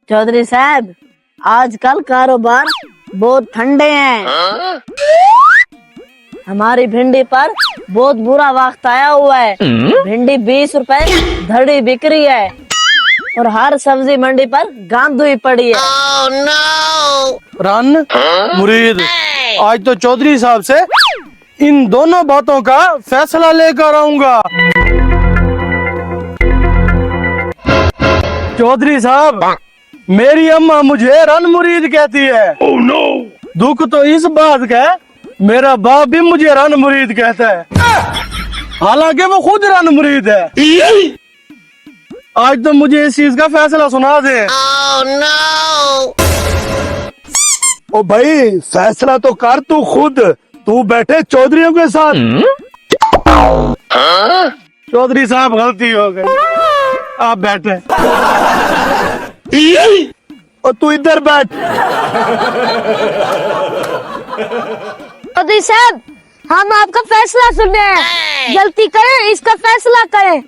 चौधरी साहब, आजकल कारोबार बहुत ठंडे हैं। हमारी भिंडी पर बहुत बुरा वक्त आया हुआ है। भिंडी 20 रुपए धड़ी बिक रही है और हर सब्जी मंडी पर गांद हुई पड़ी है। रन मुरीद, आज तो चौधरी साहब से इन दोनों बातों का फैसला लेकर आऊंगा। चौधरी साहब, मेरी अम्मा मुझे रन मुरीद कहती है। दुख तो इस बात का है, मेरा बाप भी मुझे रन मुरीद कहता है, हालांकि वो खुद रन मुरीद है। आज तो मुझे इस चीज का फैसला सुना दे। ओ भाई, फैसला तो कर तू खुद, तू बैठे चौधरियों के साथ। चौधरी साहब, गलती हो गई, आप बैठे। और तू इधर बैठ। चौधरी साहब, हम आपका फैसला सुनने हैं, जल्दी करें, इसका फैसला करें।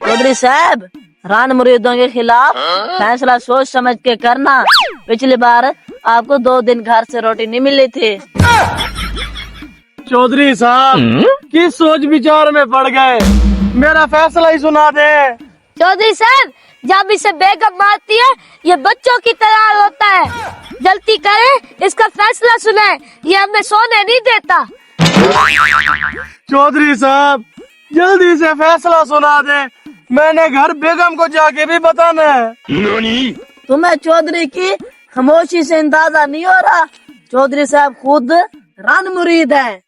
चौधरी साहब, रान मुरीदों के खिलाफ फैसला सोच समझ के करना। पिछली बार आपको 2 दिन घर से रोटी नहीं मिली थी। चौधरी साहब, किस सोच विचार में पड़ गए, मेरा फैसला ही सुना दे। चौधरी साहब, जब इसे बेगम मारती है ये बच्चों की तरह होता है। जल्दी करें, इसका फैसला सुने, ये हमें सोने नहीं देता। चौधरी साहब, जल्दी से फैसला सुना दे, मैंने घर बेगम को जाके भी बताना है। तुम्हें चौधरी की खामोशी से अंदाजा नहीं हो रहा? चौधरी साहब खुद रान मुरीद हैं।